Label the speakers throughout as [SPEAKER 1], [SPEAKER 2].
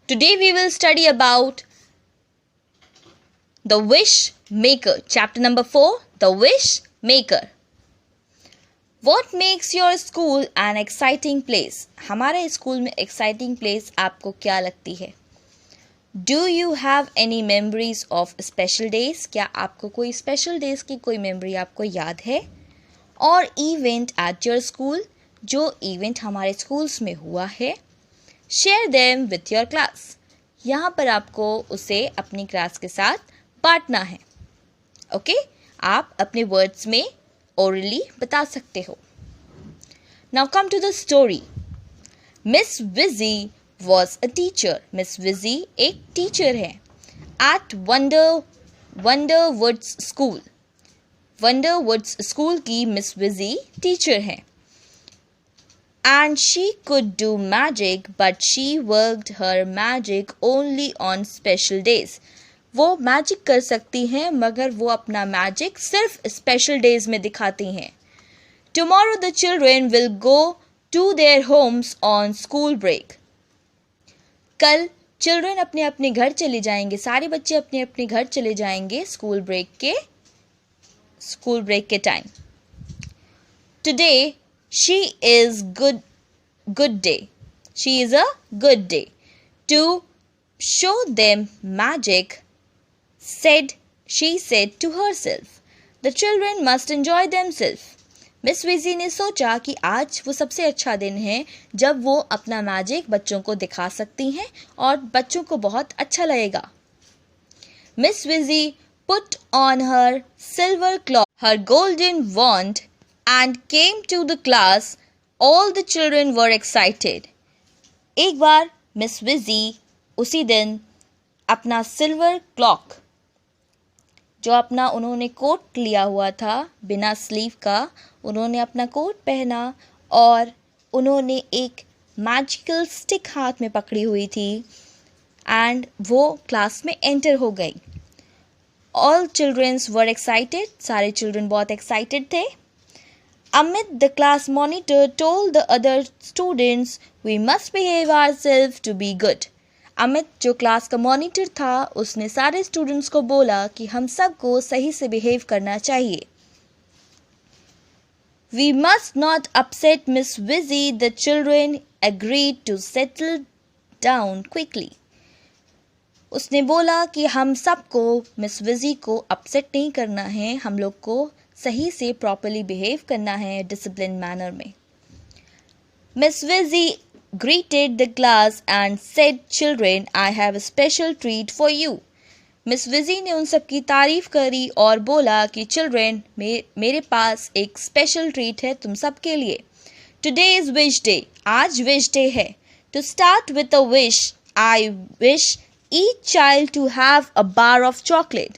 [SPEAKER 1] Today we will study about the wish maker. Chapter number 4, the wish maker. What makes your school an exciting place? हमारे school में exciting place आपको क्या लगती है? Do you have any memories of special days? क्या आपको कोई special days की कोई memory आपको याद है? और event at your school, जो event हमारे schools में हुआ है, share them with your class. यहाँ पर आपको उसे अपनी क्लास के साथ बांटना है. ओके, आप अपने वर्ड्स में orally बता सकते हो. Now come to the story. Miss Wizzy was a teacher. Miss Wizzy एक teacher है. At Wonderwoods School. Wonderwoods School की Miss Wizzy teacher है. And she could do magic, but she worked her magic only on special days. वो magic कर सकती हैं मगर वो अपना मैजिक सिर्फ स्पेशल डेज में दिखाती हैं. Tomorrow the children will go to their homes on school break. कल चिल्ड्रन अपने अपने घर चले जाएंगे, सारे बच्चे अपने अपने घर चले जाएंगे स्कूल ब्रेक के time. Today she is good day. She is a good day. To show them magic, she said to herself. The children must enjoy themselves. Miss Vizzy ने सोचा कि आज वो सबसे अच्छा दिन है जब वो अपना मैजिक बच्चों को दिखा सकती हैं और बच्चों को बहुत अच्छा लगेगा. Miss Vizzy put on her silver cloth, her golden wand and came to the class. All the children were excited. एक बार मिस विजी उसी दिन अपना सिल्वर क्लॉक, जो अपना उन्होंने कोट लिया हुआ था बिना स्लीव का, उन्होंने अपना कोट पहना और उन्होंने एक मैजिकल स्टिक हाथ में पकड़ी हुई थी एंड वो क्लास में एंटर हो गई. All childrens were excited. सारे चिल्ड्रन बहुत एक्साइटेड थे. Amit, the class monitor, told the other students, we must behave ourselves to be good. Amit जो क्लास का मॉनिटर था उसने सारे स्टूडेंट्स को बोला कि हम सबको सही से बिहेव करना चाहिए. We must not upset Miss Wizzy. The children agreed to settle down quickly. उसने बोला कि हम सबको मिस विजी को अपसेट नहीं करना है, हम लोग को सही से प्रॉपर्ली बिहेव करना है डिसिप्लिन मैनर में. मिस विजी greeted the class and said, children, I have a special treat for you. Miss Vizzy ने उन सब की तारीफ करी और बोला कि चिल्ड्रन, मेरे पास एक स्पेशल ट्रीट है तुम सब के लिए. Today is wish day. आज विश डे है. To start with a wish, I wish each child to have a bar of chocolate.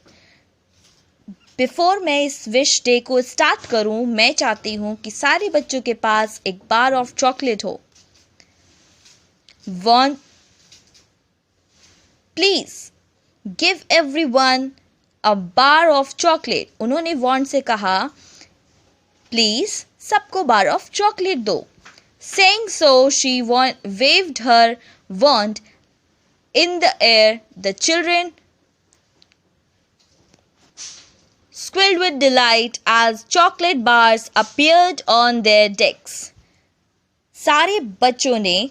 [SPEAKER 1] Before मैं इस विश डे को स्टार्ट करूं, मैं चाहती हूं कि सारे बच्चों के पास एक बार ऑफ चॉकलेट हो. Please give everyone a bar of chocolate. उन्होंने वॉन्ट से कहा प्लीज सबको बार ऑफ चॉकलेट दो. Saying so, she waved her wand in the air. The children squealed with delight as chocolate bars appeared on their decks. सारे बच्चों ने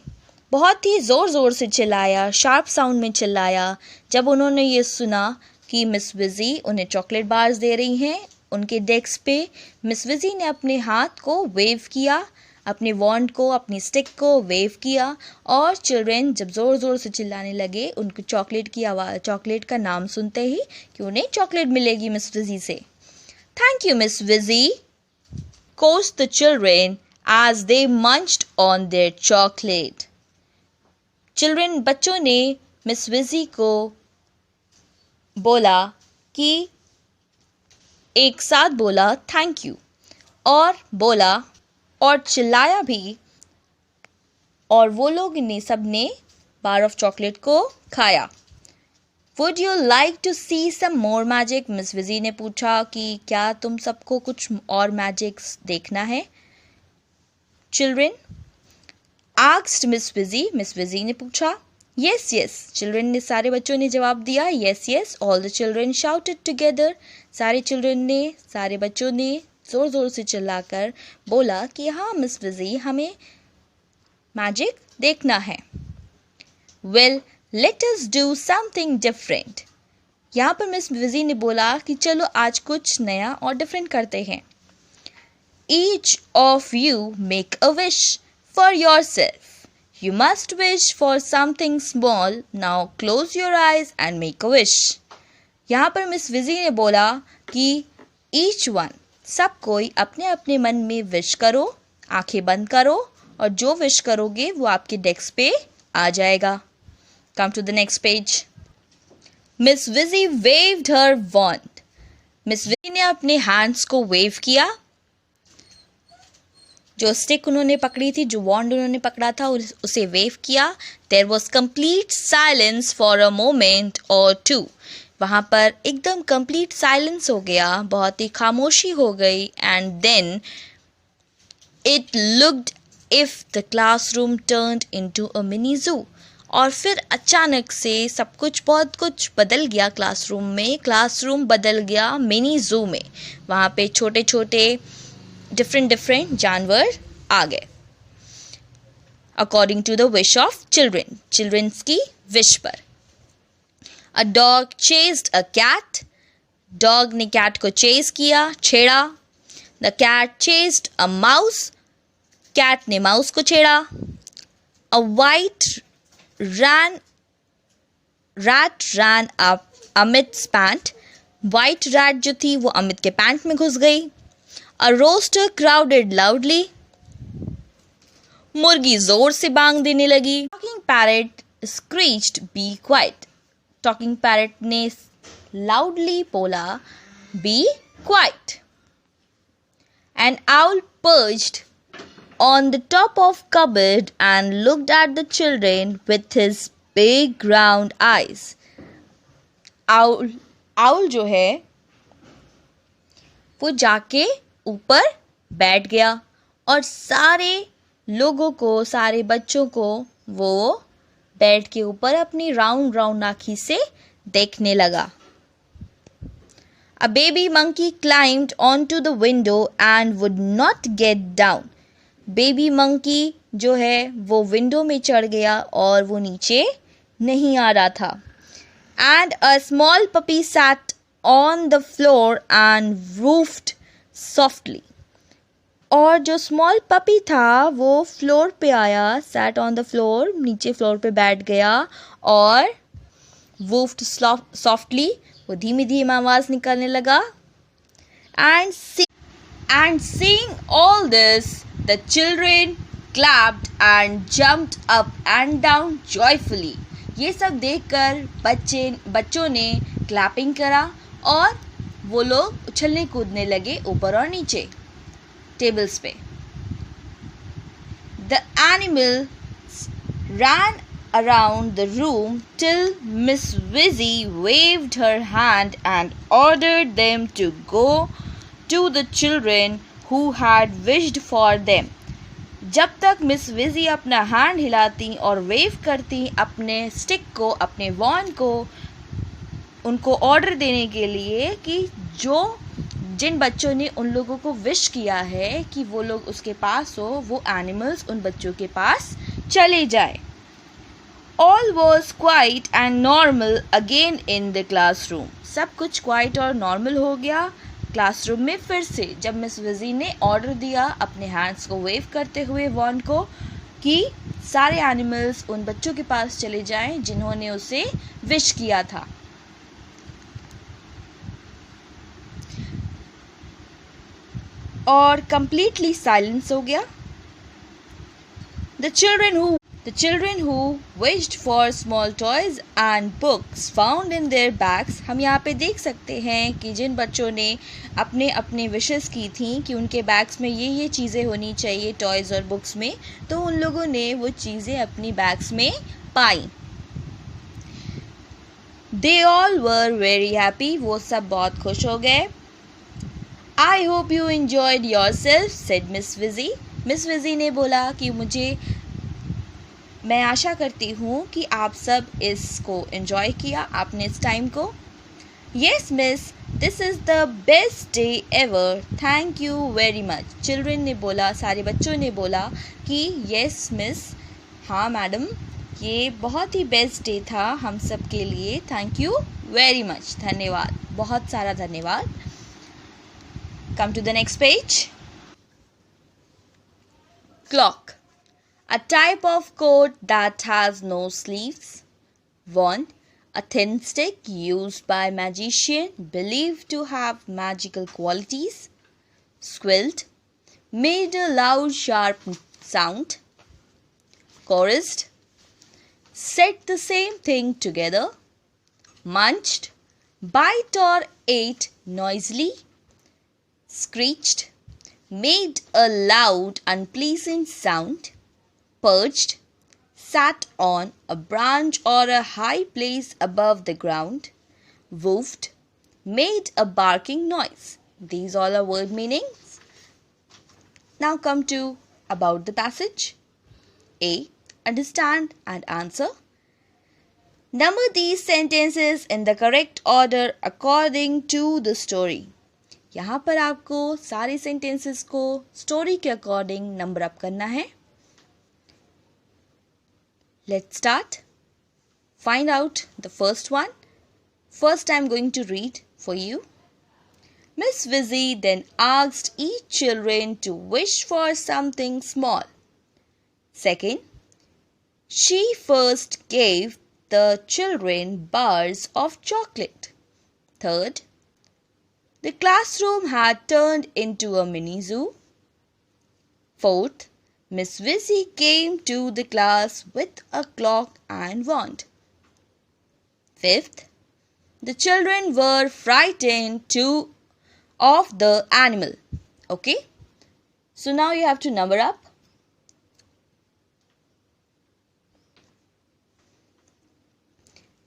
[SPEAKER 1] बहुत ही ज़ोर से चिल्लाया, शार्प साउंड में चिल्लाया जब उन्होंने ये सुना कि मिस विजी उन्हें चॉकलेट बार्स दे रही हैं उनके डेस्क पे. मिस विजी ने अपने हाथ को वेव किया, अपने वॉन्ड को, अपनी स्टिक को वेव किया और चिल्ड्रन जब ज़ोर से चिल्लाने लगे उनको चॉकलेट की आवाज़, चॉकलेट का नाम सुनते ही कि उन्हें चॉकलेट मिलेगी मिस विजी से. Thank you, Miss Wizzy, chorused the children as they munched on their chocolate. Children, बच्चों ने मिस विजी को बोला कि एक साथ बोला थैंक यू और बोला और चिल्लाया भी और वो लोग ने सब ने बार ऑफ चॉकलेट को खाया. Would you like to see some more magic? Miss Vizzy ने पूछा कि क्या तुम सबको कुछ और मैजिक्स देखना है. Children asked Miss Wizzy. Miss Vizzy ने पूछा. Yes, yes, children ने सारे बच्चों ने जवाब दिया. Yes, yes, all the children shouted together. सारे children ने सारे बच्चों ने जोर जोर से चिल्लाकर बोला कि हाँ मिस विजी हमें मैजिक देखना है. Well, let us do something different. यहाँ पर मिस विजी ने बोला कि चलो आज कुछ नया और डिफरेंट करते हैं. Each of you make a wish for yourself. You must wish for something small. Now close your eyes and make a wish. यहाँ पर मिस विजी ने बोला कि each one, सब कोई अपने अपने मन में विश करो, आंखें बंद करो और जो विश करोगे वो आपके डेस्क पे आ जाएगा. Come to the next page. Miss Vizzy waved her wand. Miss Vizzy ने अपने हैंड्स को वेव किया. जो स्टिक उन्होंने पकड़ी थी, जो वॉन्ड उन्होंने पकड़ा था, उसे वेव किया. There was complete silence for a moment or two. वहाँ पर एकदम कंप्लीट साइलेंस हो गया, बहुत ही खामोशी हो गई. And then it looked if the classroom turned into a mini zoo. और फिर अचानक से सब कुछ बहुत कुछ बदल गया क्लासरूम में. क्लासरूम बदल गया मिनी ज़ू में. वहाँ पे छोटे छोटे डिफरेंट जानवर आ गए according to the wish of childrens की विश पर. A dog chased a cat. Dog ने कैट को चेस किया, छेड़ा. The cat chased a mouse. Cat ने माउस को छेड़ा. A white rat ran up Amit's pants. White rat जो थी वो अमित के पैंट में घुस गई. A rooster crowded loudly. मुर्गी जोर से बांग देने लगी. Talking parrot screeched, "Be quiet." Talking parrot ने loudly बोला, "Be quiet." An owl perched on the top of cupboard and looked at the children with his big round eyes. Owl जो है वो जाके ऊपर बैठ गया और सारे लोगों को, सारे बच्चों को वो बेड के ऊपर अपनी राउंड आँखी से देखने लगा. A baby monkey climbed onto the window and would not get down. Baby monkey जो है वो विंडो में चढ़ गया और वो नीचे नहीं आ रहा था. And a small puppy sat on the floor and roofed softly. और जो स्मॉल पपी था वो फ्लोर पे आया, सैट ऑन द फ्लोर, नीचे फ्लोर पे बैठ गया और वूफ्ड सॉफ्टली, वो धीमी धीमी आवाज निकालने लगा. And seeing all this the children clapped and jumped up and down joyfully. ये सब देखकर बच्चों ने क्लैपिंग करा और वो लोग उछलने कूदने लगे ऊपर और नीचे टेबल्स पे. The animals ran around the room till Miss Vizzy waved her hand and ordered them to go to the children who had wished for them. जब तक मिस विजी अपना हैंड हिलाती और वेव करती अपने स्टिक को, अपने वॉन्ड को, उनको ऑर्डर देने के लिए कि जिन बच्चों ने उन लोगों को विश किया है कि वो लोग उसके पास हो, वो एनिमल्स उन बच्चों के पास चले जाए. All was quiet and normal again in the classroom. सब कुछ क्वाइट और नॉर्मल हो गया क्लासरूम में फिर से, जब मिस विजी ने ऑर्डर दिया अपने हैंड्स को वेव करते हुए वॉन्ड को कि सारे एनिमल्स उन बच्चों के पास चले जाएं जिन्होंने उसे विश किया था. और completely silence हो गया. The children who wished for small toys and books found in their bags. हम यहाँ पे देख सकते हैं कि जिन बच्चों ने अपने अपने विशेस की थी कि उनके बैग्स में ये चीज़ें होनी चाहिए टॉयज़ और बुक्स में, तो उन लोगों ने वो चीज़ें अपनी बैग्स में पाई. They all were very happy. वो सब बहुत खुश हो गए. I hope you enjoyed yourself, said Miss Vizzy. Miss Vizzy ने बोला कि मुझे मैं आशा करती हूँ कि आप सब इसको एंजॉय किया, आपने इस टाइम को. Yes, miss, this is the best day ever. Thank you very much. Children ने बोला, सारे बच्चों ने बोला कि yes, miss, हाँ मैडम, ये बहुत ही बेस्ट डे था हम सब के लिए. Thank you very much. धन्यवाद, बहुत सारा धन्यवाद. Come to the next page. Clock. A type of coat that has no sleeves. Wand. A thin stick used by magician believed to have magical qualities. Squilled. Made a loud sharp sound. Chorused. Said the same thing together. Munched. Bite or ate noisily. Screeched. Made a loud unpleasant sound. Perched. Sat on a branch or a high place above the ground. Woofed. Made a barking noise. These all are word meanings. Now come to about the passage. A. Understand and answer. Number these sentences in the correct order according to the story. यहाँ पर आपको सारी sentences को story के according number up करना है. Let's start. Find out the first one. First, I'm going to read for you. Miss Vizzy then asked each children to wish for something small. Second, she first gave the children bars of chocolate. Third, the classroom had turned into a mini zoo. Fourth, Miss Vizzy came to the class with a clock and wand. Fifth, the children were frightened of the animal. Okay? So now you have to number up.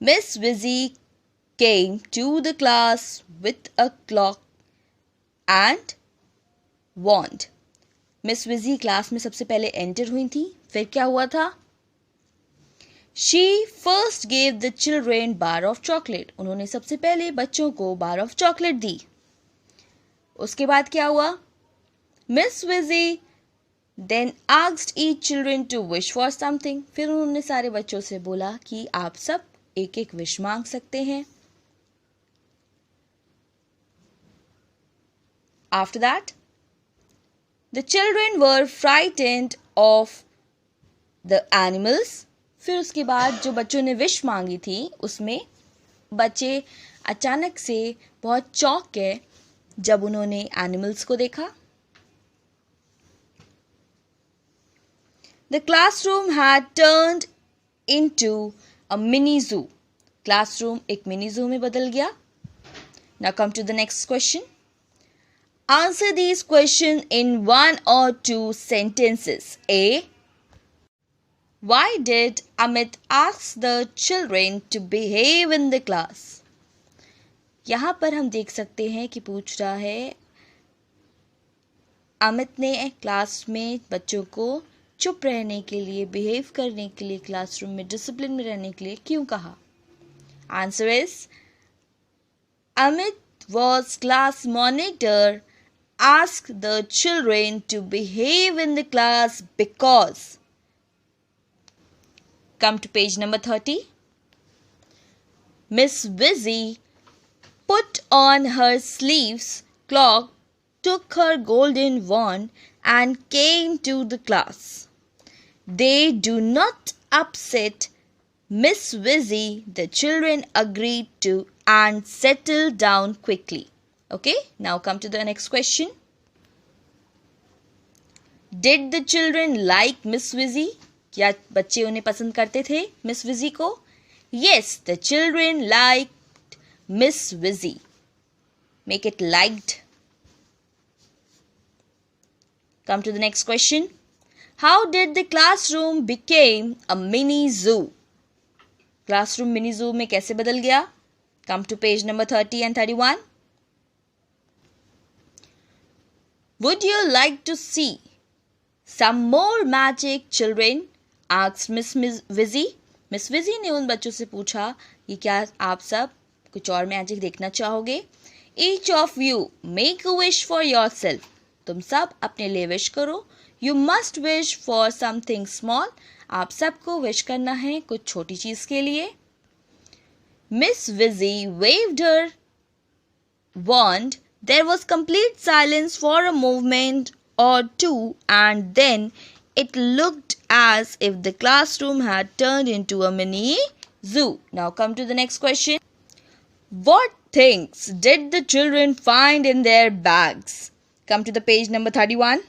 [SPEAKER 1] Miss Vizzy came to the class with a clock and wand. Miss Vizzy class में सबसे पहले enter हुई थी. फिर क्या हुआ था? She first gave the children bar of chocolate. उन्होंने सबसे पहले बच्चों को बार ऑफ चॉकलेट दी. उसके बाद क्या हुआ? Miss Vizzy then asked each children to wish for something. फिर उन्होंने सारे बच्चों से बोला कि आप सब एक एक विश मांग सकते हैं. After that The children were frightened of the animals. फिर उसके बाद जो बच्चों ने विश मांगी थी उसमें बच्चे अचानक से बहुत चौंक गए जब उन्होंने एनिमल्स को देखा. The classroom had turned into a mini zoo. Classroom एक मिनी zoo में बदल गया. Now come to the next question. Answer these questions in one or two sentences. A. Why did Amit ask the children to behave in the class? यहाँ पर हम देख सकते हैं कि पूछ रहा है अमित ने क्लास में बच्चों को चुप रहने के लिए, बिहेव करने के लिए, क्लासरूम में डिसिप्लिन में रहने के लिए क्यों कहा? Answer is Amit was class monitor. Ask the children to behave in the class because. Come to page number 30. Miss Vizzy put on her sleeves clock, took her golden wand and came to the class. They do not upset Miss Vizzy. The children agreed to and settled down quickly. Okay, now come to the next question. Did the children like Miss Vizzy? क्या बच्चे उन्हें पसंद करते थे Miss Vizzy को? Yes, the children liked Miss Vizzy. Make it liked. Come to the next question. How did the classroom became a mini zoo? Classroom mini zoo में कैसे बदल गया? Come to page number 30 and 31. Would you like to see some more magic, children? asked Miss Vizzy. Miss Vizzy ने उन बच्चों से पूछा, ये क्या आप सब कुछ और मैजिक देखना चाहोगे? Each of you make a wish for yourself. तुम सब अपने लिए विश करो. You must wish for something small. आप सबको विश करना है कुछ छोटी चीज के लिए. Miss Vizzy waved her wand. There was complete silence for a moment or two, and then it looked as if the classroom had turned into a mini zoo. Now come to the next question. What things did the children find in their bags? Come to the page number 31.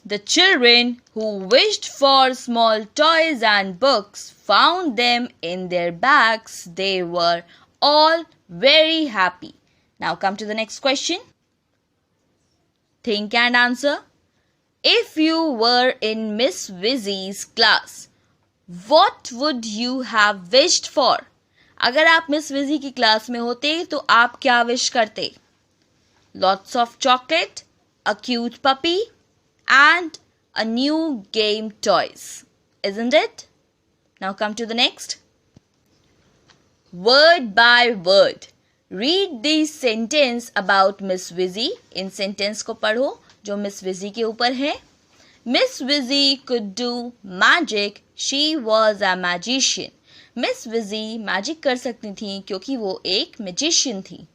[SPEAKER 1] The children who wished for small toys and books found them in their bags. They were all very happy. Now come to the next question. Think and answer. If you were in Miss Vizzy's class, what would you have wished for? अगर आप miss विजी की class में होते तो आप क्या wish करते? Lots of chocolate, a cute puppy, and a new game toys, isn't it? Now come to the next. Word by word. Read this sentence about Miss Vizzy. In sentence को पढ़ो जो miss विजी के ऊपर है. Miss Vizzy could do magic. She was a magician. Miss Vizzy magic कर सकती थी क्योंकि वो एक मैजिशियन थी.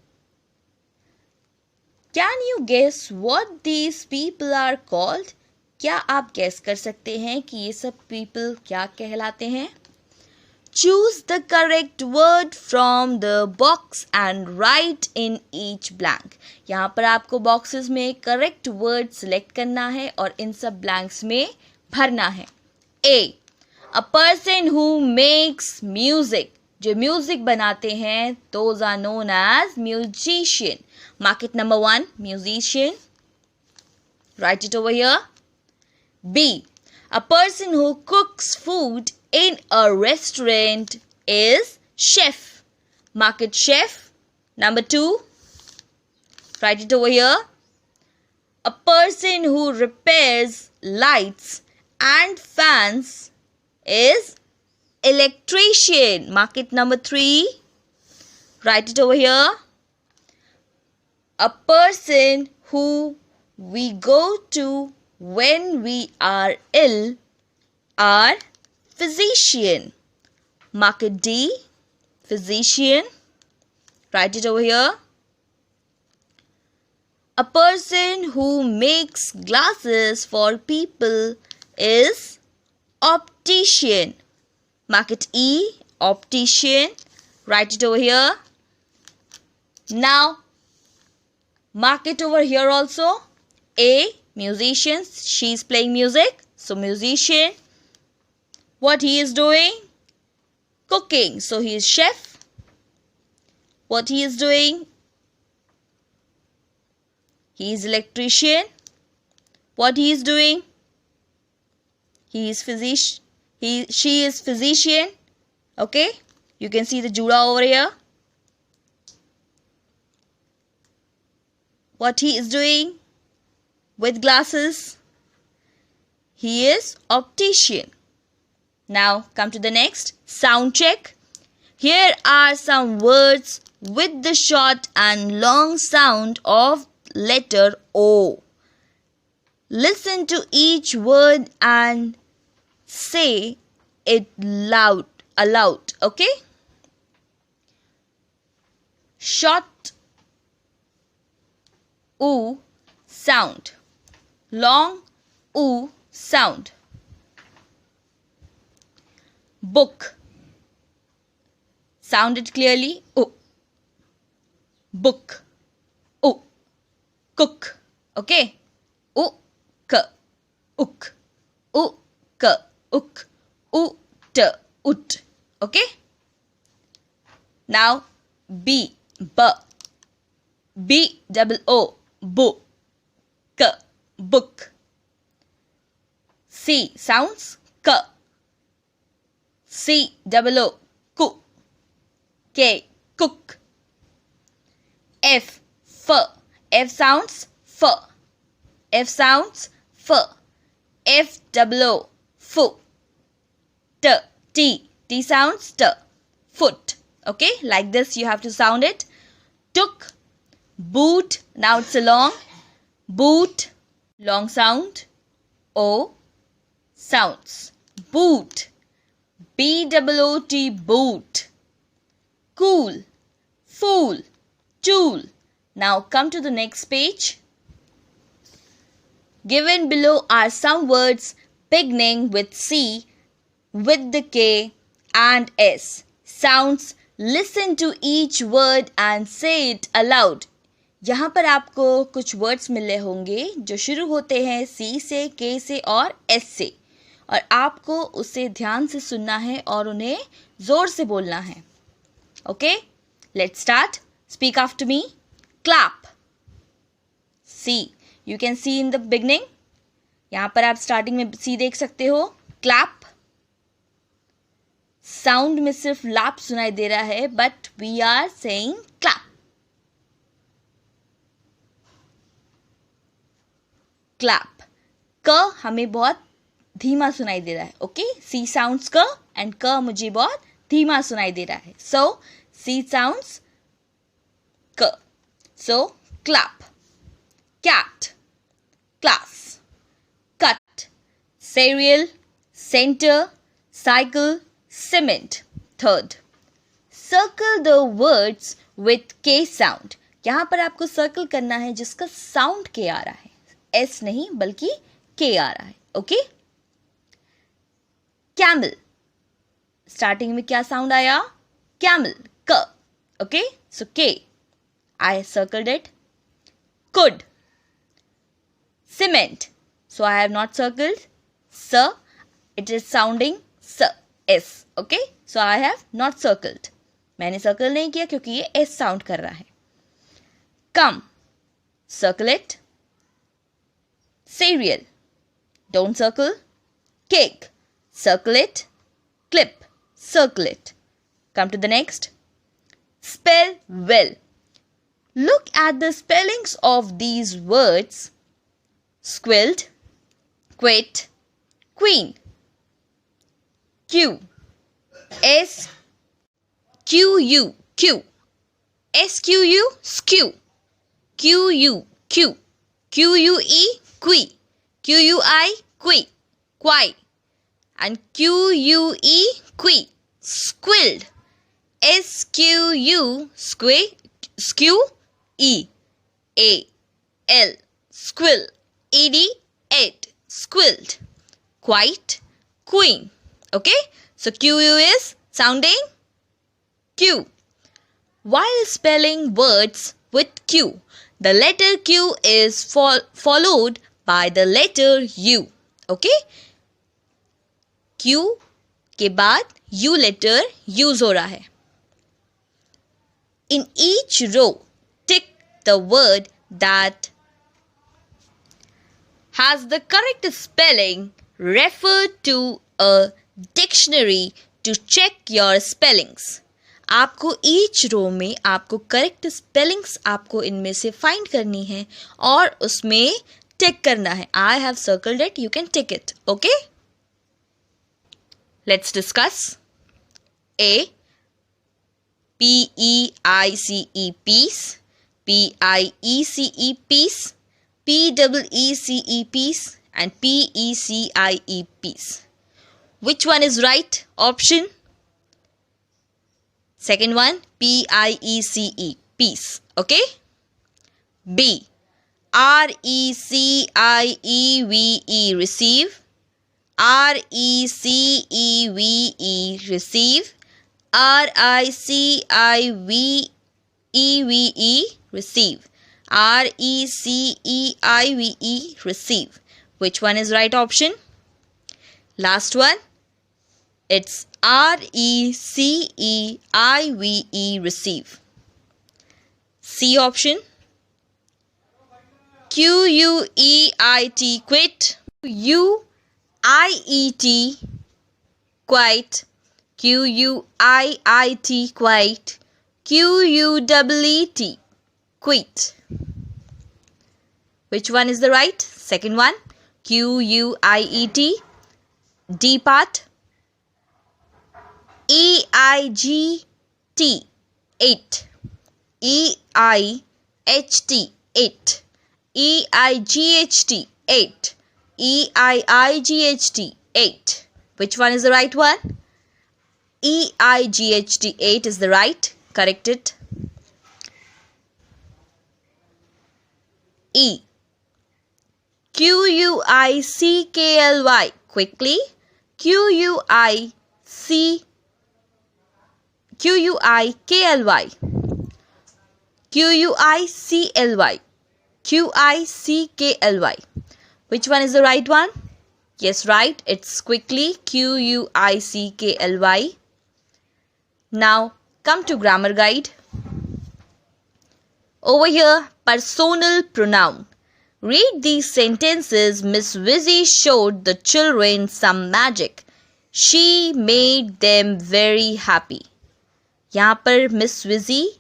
[SPEAKER 1] Can you guess what these people are called? क्या आप गैस कर सकते हैं कि ये सब people क्या कहलाते हैं? Choose the correct word from the box and write in each blank. यहाँ पर आपको boxes में correct word select करना है और इन सब blanks में भरना है. A person who makes music. जो music बनाते हैं those are known as musician. Mark it number 1, musician. Write it over here. B. A person who cooks food in a restaurant is chef. Mark it chef. Number 2. Write it over here. A person who repairs lights and fans is electrician. Mark it number 3. Write it over here. A person who we go to when we are ill are physician. Mark it D. Physician. Write it over here. A person who makes glasses for people is optician. Mark it E. Optician. Write it over here. Now, mark it over here also. A. Musician. She is playing music. So, musician. What he is doing? Cooking. So, he is chef. What he is doing? He is electrician. What he is doing? He is physician. She is physician. Okay. You can see the Juda over here. What he is doing with glasses? He is optician. Now come to the next. Sound check. Here are some words with the short and long sound of letter O. Listen to each word and say it aloud. Okay? Short O sound. Long O sound. Book. Sound it clearly. O. Book. O. Cook. Okay. O. K. Ook. O. K. Ook. O. T. Ut. Okay. Now B. B. B. Double O. Bo. K. Book. C. Sounds. K. C. Double O. Ku. K. Cook. F. F. F sounds. F. F sounds. F. F. Double O. Foot. T. T. T sounds T. Foot. Okay, like this you have to sound it. Took. Boot. Now it's a long. Boot. Long sound. O. Sounds. Boot. B-O-O-T. Boot. Cool. Fool. Tool. Now come to the next page. Given below are some words beginning with C, with the K and S. Sounds. Listen to each word and say it aloud. यहाँ पर आपको कुछ words मिले होंगे जो शुरू होते हैं C से, K से और S से, और आपको उसे ध्यान से सुनना है और उन्हें जोर से बोलना है. Okay, let's start. Speak after me. Clap. C. You can see in the beginning. यहाँ पर आप स्टार्टिंग में C देख सकते हो. क्लैप. साउंड में सिर्फ लैप सुनाई दे रहा है, but we are saying clap. Clap. क हमें बहुत धीमा सुनाई दे रहा है. ओके, सी साउंड्स क एंड क मुझे बहुत धीमा सुनाई दे रहा है. सो सी साउंड्स क. So clap. Cat. Class. Cut. cereal. Center. Cycle. Cement. Third. Circle the words with K sound. यहाँ पर आपको सर्कल करना है जिसका साउंड K आ रहा है. S नहीं बल्कि K आ रहा है. ओके. Camel. स्टार्टिंग में क्या साउंड आया? Camel. K. Okay, so K. I circled it. Could. Cement. So I have not circled. Sir. It is sounding S. S. Okay. So I have not circled. मैंने circle नहीं किया क्योंकि ये S sound कर रहा है. Come. Circle it. Cereal. Don't circle. Cake. Circle it. Clip. Circle it. Come to the next. Spell well. Look at the spellings of these words. Squilled. Quit. Queen. Q. S. Q. U. Q. S. Q. U. Skew. Q. U. Q. Q. U. E. Qui. Q. U. I. Qui. Quai. And Q. U. E. Qui. Squilled. S. Q. U. Skew. E. A. L. Squill. E. D. Ed. Squilled. Quite. Queen. Okay. So Q. U is sounding Q. While spelling words with Q, the letter Q is followed by the letter U. Okay. Q के बाद U letter use हो रहा है. In each row, tick the word that has the correct spelling. Refer to a dictionary to check your spellings. आपको each row में आपको correct spellings आपको इनमें से फाइंड करनी है और उसमें टिक करना है. I have circled it, you can tick it. Okay, let's discuss. A. PEICE peace. PIECE peace. PEECE peace and PECIE peace. Which one is right option? Second one, PIECE, peace. Okay. B. RECIEVE, receive. RECEVE, receive. RICIVEVE, receive. RECEIVE, receive. Which one is right option? Last one. It's RECEIVE, receive. C option. QUEIT, quit. UIET, quite. QUIIT, quite. QUEET, quit. Which one is the right? Second one, QUIET. D part. EIGT, 8. EIHT, 8. EIGHT, 8. EIIGHT, 8. Which one is the right one? EIGHT, 8 is the right. Correct it. E. QUICKLY. Quickly. QUICKLY. QUICKLY. QUICKLY. Which one is the right one? Yes, right. It's quickly. QUICKLY. Now, come to grammar guide. Over here, personal pronoun. Read these sentences. Miss Wizzy showed the children some magic. She made them very happy. यहाँ पर Miss Wizzy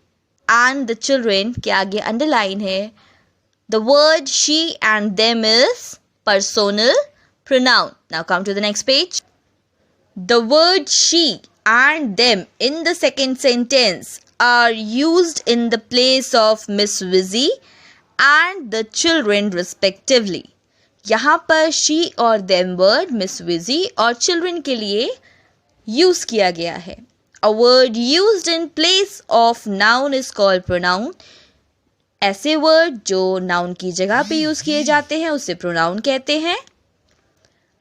[SPEAKER 1] and the children के आगे underline है. The word she and them is personal pronoun. Now come to the next page. The word she and them in the second sentence are used in the place of Miss Wizzy and the children respectively. यहाँ पर she और them word Miss Wizzy और children के लिए use किया गया है. A word used in place of noun is called pronoun. ऐसे word जो noun की जगह पे use किए जाते हैं उसे pronoun कहते हैं.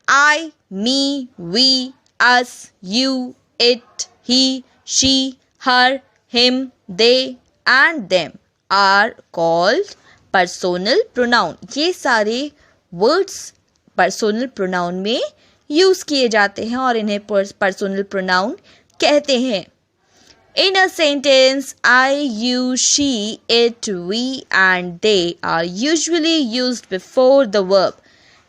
[SPEAKER 1] I, me, we, us, you, it, he, she, her, him, they and them are called personal pronoun. ये सारे words personal pronoun में use किए जाते हैं और इन्हें personal pronoun कहते हैं. In a sentence, I, you, she, it, we and they are usually used before the verb.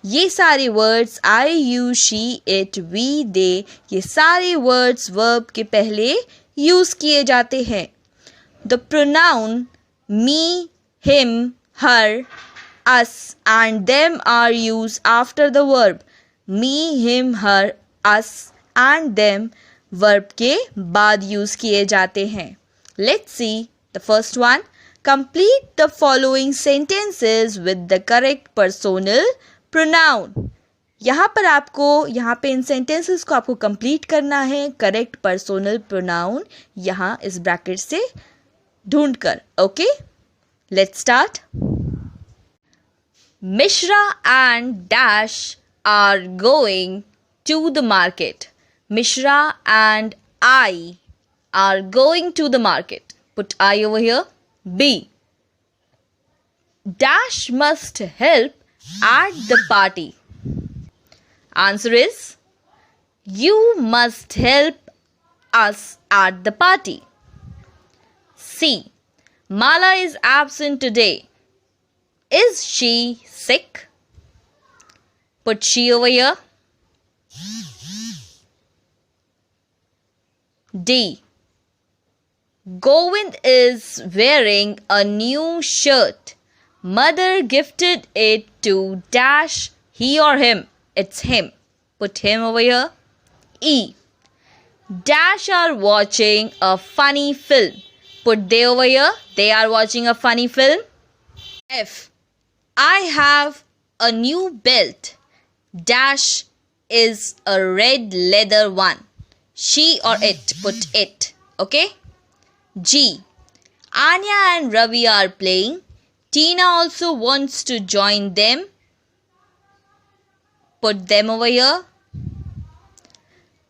[SPEAKER 1] ये सारे words I, you, she, it, we, they ये सारे words verb के पहले use किए जाते हैं. The pronoun me, him, her, us and them are used after the verb. Me, him, her, us and them verb के बाद use किए जाते हैं. Let's see the first one. Complete the following sentences with the correct personal pronoun. यहाँ पे इन sentences को आपको complete करना है correct personal pronoun यहाँ इस bracket से ढूंढ कर. Okay? Let's start. Mishra and Dash are going to the market. Mishra and I are going to the market. Put I over here. B. Dash must help at the party. Answer is you must help us at the party. C. Mala is absent today. Is she sick? Put she over here. D. Govind is wearing a new shirt. Mother gifted it to Dash, he or him. It's him. Put him over here. E. Dash are watching a funny film. Put they over here. They are watching a funny film. F. I have a new belt. Dash is a red leather one. She or it. Put it. Okay. G. Anya and Ravi are playing. Tina also wants to join them. Put them over here.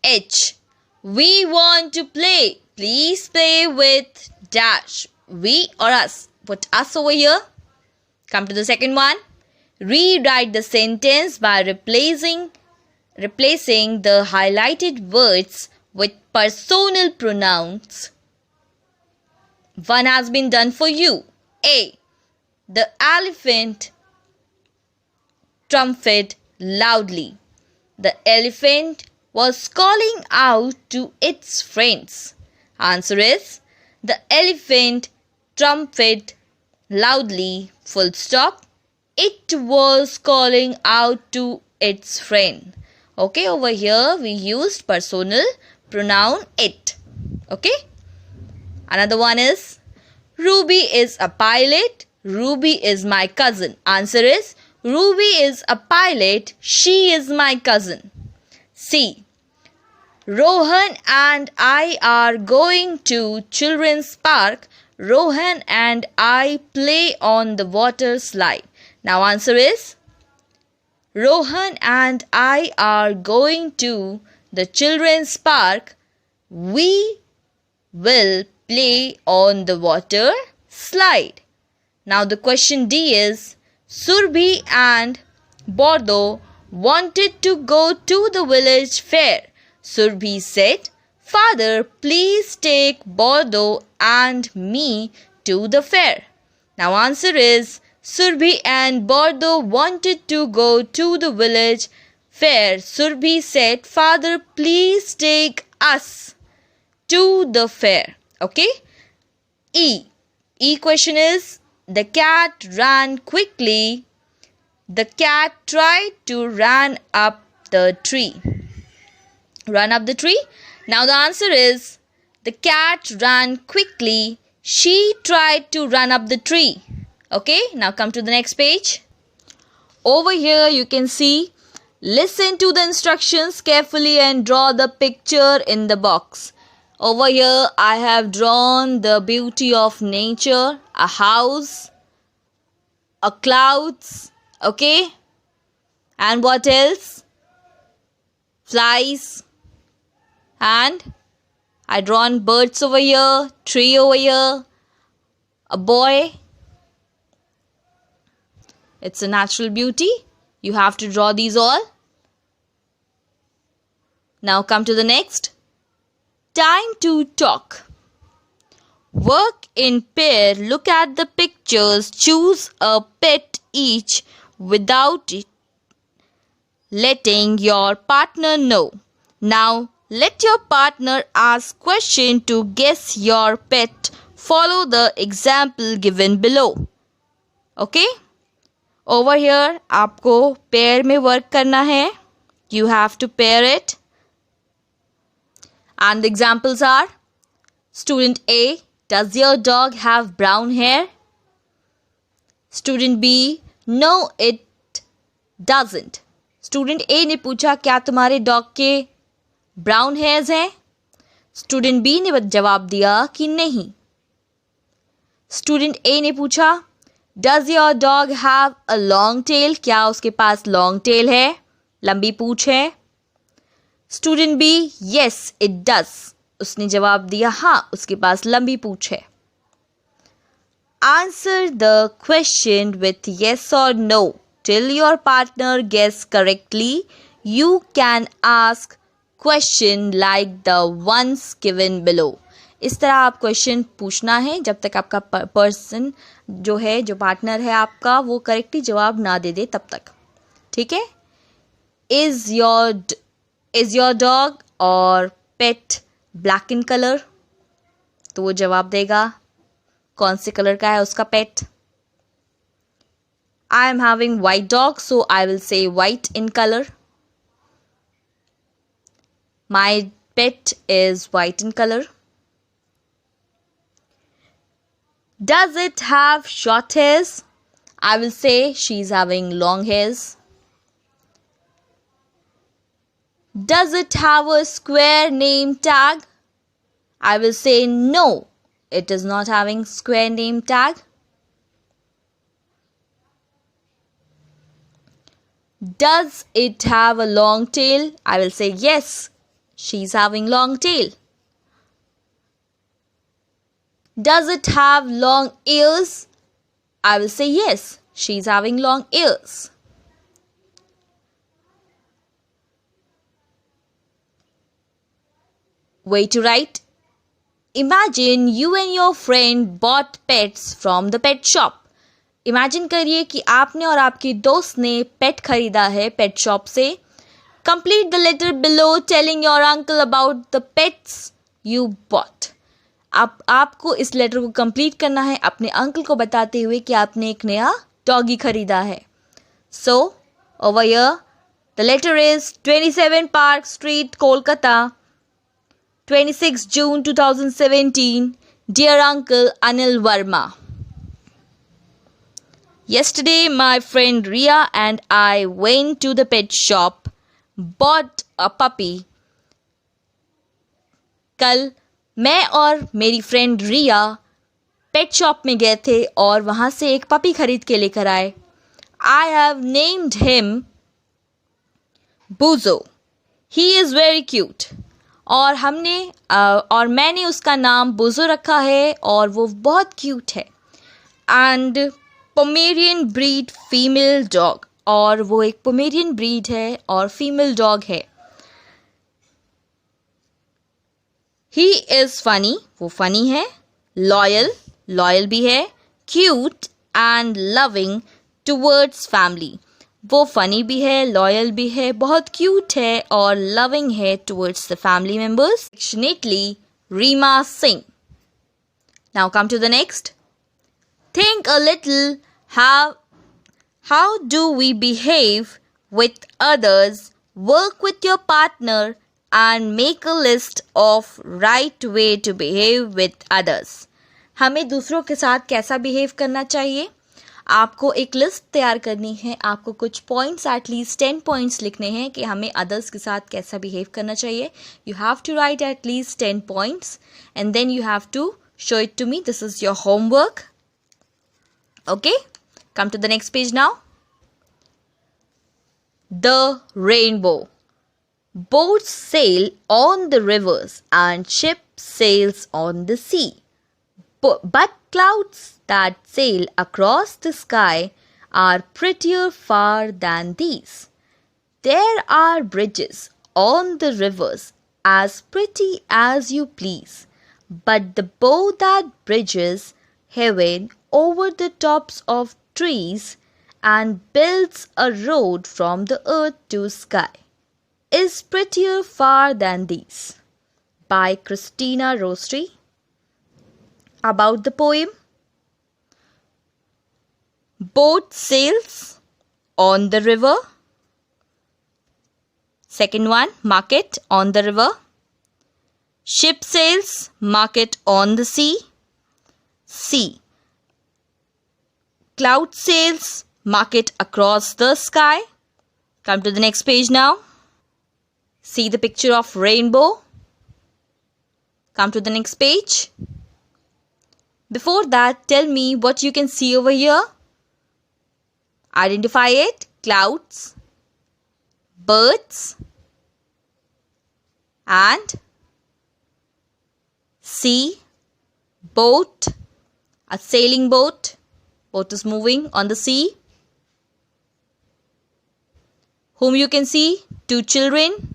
[SPEAKER 1] H. We want to play. Please play with Dash. We or us. Put us over here. Come to the second one. Rewrite the sentence by replacing the highlighted words with personal pronouns. One has been done for you. A. The elephant trumpeted loudly. The elephant was calling out to its friends. Answer is the elephant trumpeted loudly, full stop. It was calling out to its friend. Okay, over here we used personal pronoun it. Okay. Another one is Ruby is a pilot. Ruby is my cousin. Answer is Ruby is a pilot. She is my cousin. C. Rohan and I are going to Children's Park. Rohan and I play on the water slide. Now answer is Rohan and I are going to the Children's Park. We will play on the water slide. Now the question D is Surbhi and Bordo wanted to go to the village fair. Surbhi said, Father, please take Bordo and me to the fair. Now answer is Surbhi and Bordo wanted to go to the village fair. Surbhi said, Father, please take us to the fair. Okay. E question is the cat ran quickly. The cat tried to run up the tree. Run up the tree. Now the answer is the cat ran quickly. She tried to run up the tree. Okay, now come to the next page. Over here you can see, listen to the instructions carefully and draw the picture in the box. Over here I have drawn the beauty of nature, a house, a clouds, okay, and what else? Flies, and I drawn birds over here, tree over here, a boy. It's a natural beauty. You have to draw these all. Now come to the next. Time to talk. Work in pair. Look at the pictures. Choose a pet each without letting your partner know. Now let your partner ask question to guess your pet. Follow the example given below. Okay? Over here आपको pair में work करना है. You have to pair it. And the examples are Student A, does your dog have brown hair? Student B, no it doesn't. Student A ने पूछा क्या तुम्हारे dog के brown hairs हैं? Student B ने जवाब दिया कि नहीं. Student A ने पूछा Does your dog have a long tail? क्या उसके पास long tail है? लंबी पूंछ है. Student B, yes, it does. उसने जवाब दिया हाँ, उसके पास लंबी पूंछ है. Answer the question with yes or no. Till your partner guess correctly, you can ask question like the ones given below. इस तरह आप क्वेश्चन पूछना है जब तक आपका पर्सन जो है, जो पार्टनर है आपका, वो करेक्टली जवाब ना दे तब तक. ठीक है. Is your dog or pet black in color? तो वो जवाब देगा कौन से कलर का है उसका पेट. I am having white dog, so I will say white in color. My pet is white in color. Does it have short hairs? I will say she's having long hairs. Does it have a square name tag? I will say no, it is not having square name tag. Does it have a long tail? I will say yes, she's having long tail. Does it have long ears? I will say yes, she's having long ears. Way to write. Imagine you and your friend bought pets from the pet shop. Imagine करिए कि आपने और आपके दोस्त ने पेट खरीदा है pet shop से. Complete the letter below telling your uncle about the pets you bought. आपको इस लेटर को कंप्लीट करना है अपने अंकल को बताते हुए कि आपने एक नया डॉगी खरीदा है. So over here The letter is 27 Park Street, Kolkata, 26 June 2017. Dear Uncle Anil Verma. Yesterday, my friend Ria and I went to the pet shop, bought a puppy. कल मैं और मेरी फ्रेंड रिया पेट शॉप में गए थे और वहाँ से एक पपी खरीद के लेकर आए. I have named him Buzo. He is very cute. और मैंने उसका नाम बुजो रखा है और वो बहुत क्यूट है. And Pomeranian breed female dog. और वो एक पोमेरियन ब्रीड है और फीमेल डॉग है. He is funny. वो फनी है. लॉयल भी है. Cute and loving towards family. वो फनी भी है, लॉयल भी है, बहुत क्यूट है और लविंग है towards the family members. Affectionately, Reema Singh. Now come to the next. Think a little how do we behave with others? Work with your partner and make a list of right way to behave with others. हमें दूसरों के साथ कैसा behave करना चाहिए? आपको एक list तैयार करनी है. आपको कुछ पॉइंट्स, एटलीस्ट 10 पॉइंट्स लिखने हैं कि हमें अदर्स के साथ कैसा बिहेव करना चाहिए. You have to write at least 10 points and then you have to show it to me. This is your homework. Okay, come to the next page now. The rainbow. Boats sail on the rivers and ships sails on the sea. But clouds that sail across the sky are prettier far than these. There are bridges on the rivers as pretty as you please, but the bow that bridges heaven over the tops of trees and builds a road from the earth to sky is prettier far than these. By Christina Rossetti. About the poem. Boat sails on the river. Second one, market on the river. Ship sails, market on the sea. Sea. Cloud sails, market across the sky. Come to the next page now. See the picture of rainbow. Come to the next page. Before that, tell me what you can see over here. Identify it. Clouds, birds, and sea, boat, a sailing boat. Boat is moving on the sea. Whom you can see? 2 children.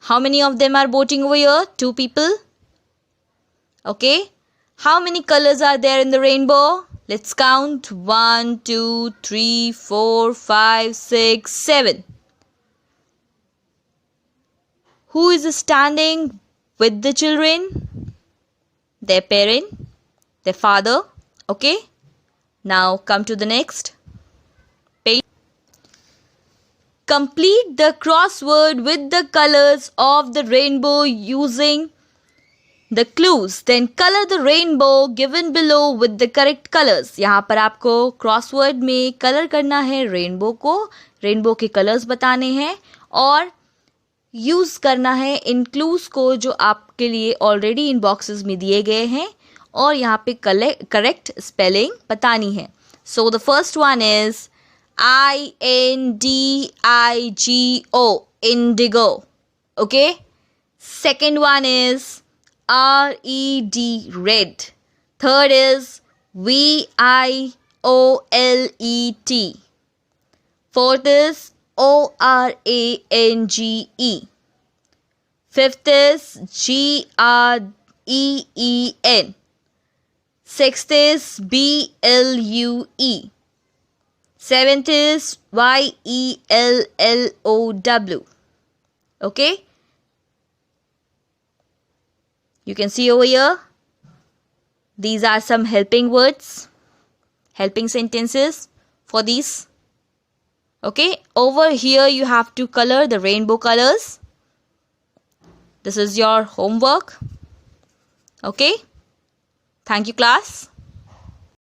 [SPEAKER 1] How many of them are boating over here? 2 people. Okay. How many colors are there in the rainbow? Let's count. 1, 2, 3, 4, 5, 6, 7. Who is standing with the children? Their parent, their father. Okay. Now come to the next page. Complete the crossword with the colors of the rainbow using the clues. Then color the rainbow given below with the correct colors. यहाँ पर आपको crossword में color करना है rainbow को, rainbow के colors बताने हैं और यूज़ करना है इन clues को जो आपके लिए ऑलरेडी इन boxes में दिए गए हैं और यहाँ पे correct spelling बतानी है. So the first one is INDIGO, indigo. Okay. Second one is RED, red. Third is VIOLET. Fourth is ORANGE. Fifth is GREEN. Sixth is BLUE. Seventh is YELLOW. Okay. You can see over here. These are some helping words, helping sentences for these. Okay, over here you have to color the rainbow colors. This is your homework. Okay, thank you class.